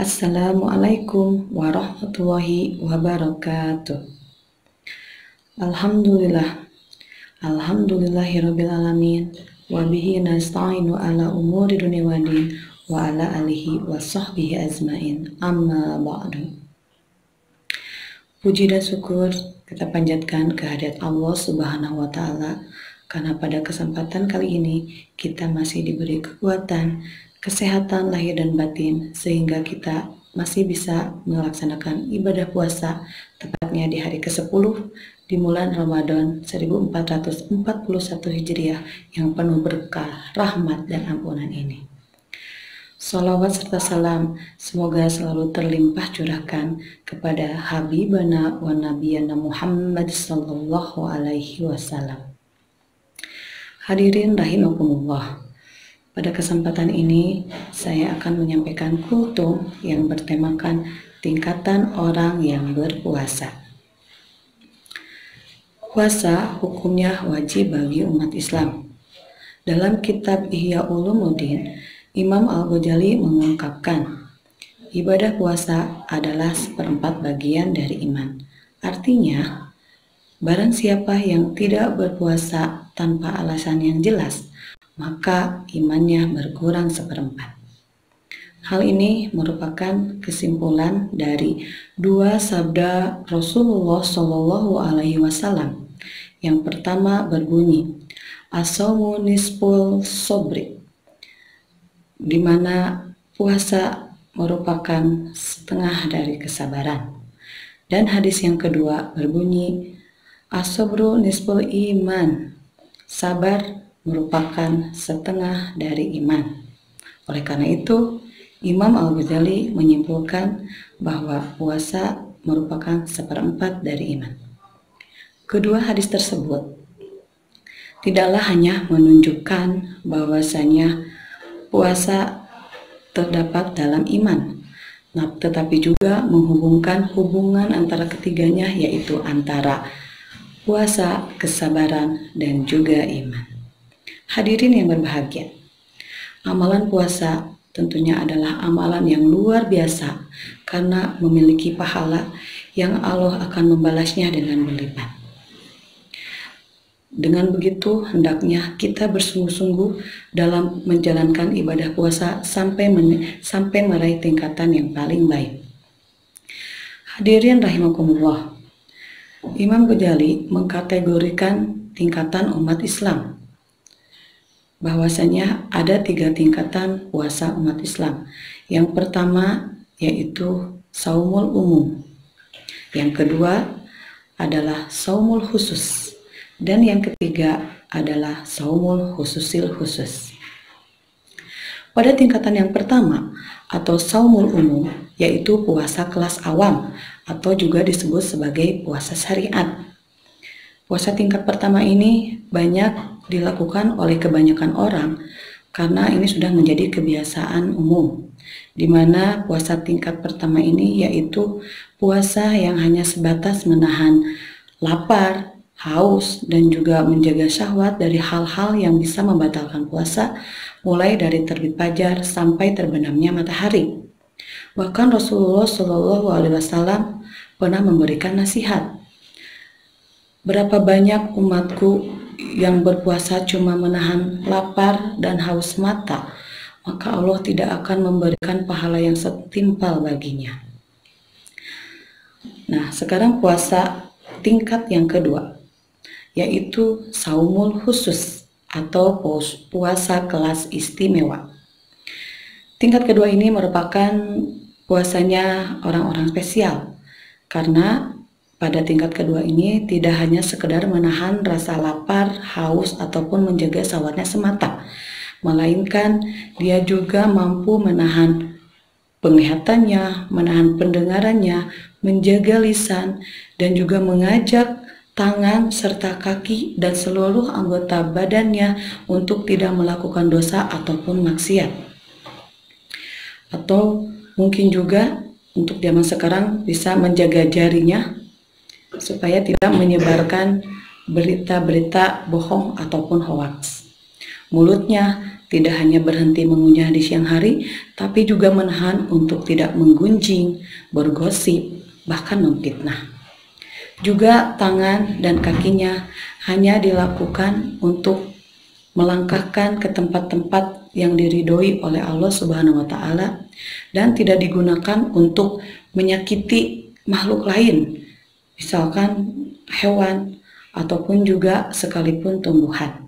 Assalamualaikum warahmatullahi wabarakatuh. Alhamdulillah. Alhamdulillahirabbil alamin. Wa bihi nasta'inu ala umuri dunya waddin wa ala alihi wa sahbihi azmain. Amma ba'du. Puji dan syukur kita panjatkan kehadirat Allah Subhanahu wa taala karena pada kesempatan kali ini kita masih diberi kekuatan, kesehatan lahir dan batin sehingga kita masih bisa melaksanakan ibadah puasa tepatnya di hari ke-10 di bulan Ramadan 1441 Hijriah yang penuh berkah, rahmat dan ampunan ini. Salawat serta salam semoga selalu terlimpah curahkan kepada Habibana wa Nabiyana Muhammad sallallahu alaihi wasallam. Hadirin rahimakumullah. Pada kesempatan ini, saya akan menyampaikan kultum yang bertemakan tingkatan orang yang berpuasa. Puasa hukumnya wajib bagi umat Islam. Dalam kitab Ihya Ulumuddin, Imam Al-Ghazali mengungkapkan, ibadah puasa adalah seperempat bagian dari iman. Artinya, barang siapa yang tidak berpuasa tanpa alasan yang jelas, maka imannya berkurang seperempat. Hal ini merupakan kesimpulan dari dua sabda Rasulullah Shallallahu Alaihi Wasallam. Yang pertama berbunyi, as-shaumu nisful sobri, di mana puasa merupakan setengah dari kesabaran. Dan hadis yang kedua berbunyi, as-sabru nisful iman, sabar merupakan setengah dari iman. Oleh karena itu, Imam Al-Ghazali menyimpulkan bahwa puasa merupakan seperempat dari iman. Kedua hadis tersebut tidaklah hanya menunjukkan bahwasanya puasa terdapat dalam iman, tetapi juga menghubungkan hubungan antara ketiganya, yaitu antara puasa, kesabaran, dan juga iman. Hadirin yang berbahagia, amalan puasa tentunya adalah amalan yang luar biasa karena memiliki pahala yang Allah akan membalasnya dengan berlipat. Dengan begitu, hendaknya kita bersungguh-sungguh dalam menjalankan ibadah puasa sampai meraih tingkatan yang paling baik. Hadirin rahimakumullah, Imam Ghazali mengkategorikan tingkatan umat Islam, bahwasanya ada 3 tingkatan puasa umat Islam. Yang pertama yaitu saumul umum, yang kedua adalah saumul khusus, dan yang ketiga adalah saumul khususil khusus. Pada tingkatan yang pertama atau saumul umum, yaitu puasa kelas awam atau juga disebut sebagai puasa syariat. Puasa tingkat pertama ini banyak dilakukan oleh kebanyakan orang karena ini sudah menjadi kebiasaan umum, di mana puasa tingkat pertama ini yaitu puasa yang hanya sebatas menahan lapar, haus, dan juga menjaga syahwat dari hal-hal yang bisa membatalkan puasa, mulai dari terbit fajar sampai terbenamnya matahari. Bahkan Rasulullah Shallallahu Alaihi Wasallam pernah memberikan nasihat, berapa banyak umatku yang berpuasa cuma menahan lapar dan haus mata, maka Allah tidak akan memberikan pahala yang setimpal baginya. Nah, sekarang puasa tingkat yang kedua, yaitu saumul khusus atau puasa kelas istimewa. Tingkat kedua ini merupakan puasanya orang-orang spesial, karena pada tingkat kedua ini tidak hanya sekedar menahan rasa lapar, haus, ataupun menjaga syahwatnya semata, melainkan dia juga mampu menahan penglihatannya, menahan pendengarannya, menjaga lisan, dan juga mengajak tangan serta kaki dan seluruh anggota badannya untuk tidak melakukan dosa ataupun maksiat. Atau mungkin juga untuk zaman sekarang bisa menjaga jarinya supaya tidak menyebarkan berita-berita bohong ataupun hoaks. Mulutnya tidak hanya berhenti mengunyah di siang hari, tapi juga menahan untuk tidak menggunjing, bergosip, bahkan memfitnah. Juga tangan dan kakinya hanya dilakukan untuk melangkahkan ke tempat-tempat yang diridhoi oleh Allah Subhanahu wa Ta'ala, dan tidak digunakan untuk menyakiti makhluk lain, misalkan hewan ataupun juga sekalipun tumbuhan.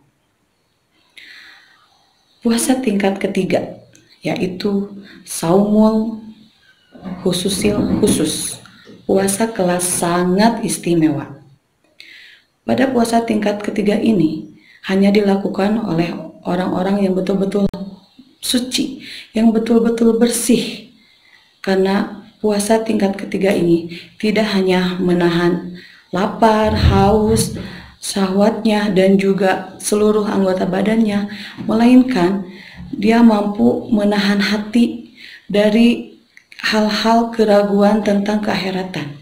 Puasa tingkat ketiga yaitu saumul khusus, puasa kelas sangat istimewa. Pada puasa tingkat ketiga ini hanya dilakukan oleh orang-orang yang betul-betul suci, yang betul-betul bersih, karena puasa tingkat ketiga ini tidak hanya menahan lapar, haus, syahwatnya dan juga seluruh anggota badannya, melainkan dia mampu menahan hati dari hal-hal keraguan tentang keakhiratan,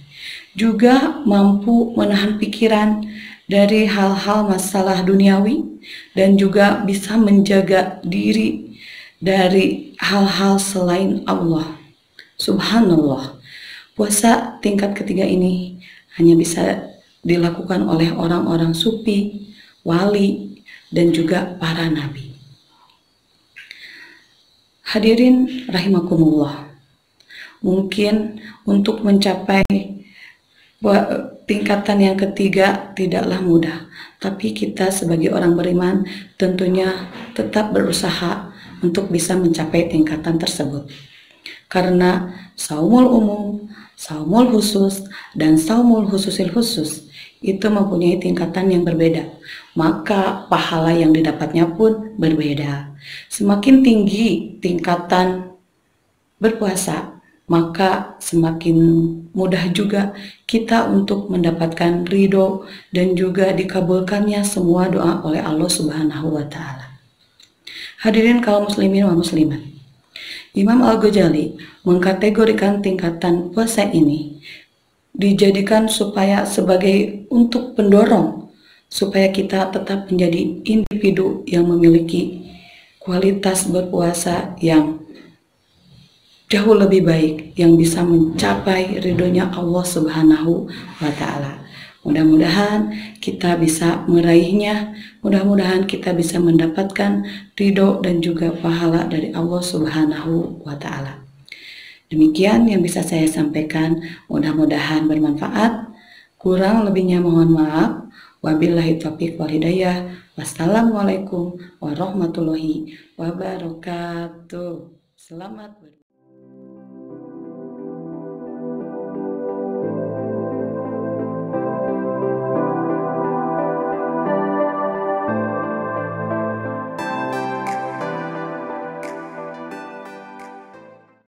juga mampu menahan pikiran dari hal-hal masalah duniawi, dan juga bisa menjaga diri dari hal-hal selain Allah. Subhanallah, puasa tingkat ketiga ini hanya bisa dilakukan oleh orang-orang sufi, wali, dan juga para nabi. Hadirin rahimakumullah, mungkin untuk mencapai tingkatan yang ketiga tidaklah mudah, tapi kita sebagai orang beriman tentunya tetap berusaha untuk bisa mencapai tingkatan tersebut. Karena saumul umum, saumul khusus, dan saumul khususil khusus itu mempunyai tingkatan yang berbeda, maka pahala yang didapatnya pun berbeda. Semakin tinggi tingkatan berpuasa, maka semakin mudah juga kita untuk mendapatkan ridho dan juga dikabulkannya semua doa oleh Allah Subhanahu wa Ta'ala. Hadirin kaum muslimin wa muslimat, Imam Al-Ghazali mengkategorikan tingkatan puasa ini dijadikan supaya sebagai untuk pendorong supaya kita tetap menjadi individu yang memiliki kualitas berpuasa yang jauh lebih baik, yang bisa mencapai ridhonya Allah Subhanahu wa Ta'ala. Mudah-mudahan kita bisa meraihnya, mudah-mudahan kita bisa mendapatkan ridho dan juga pahala dari Allah Subhanahu wa Ta'ala. Demikian yang bisa saya sampaikan, mudah-mudahan bermanfaat. Kurang lebihnya mohon maaf. Wabillahi taufiq wal hidayah. Wassalamualaikum warahmatullahi wabarakatuh. Selamat berpuasa.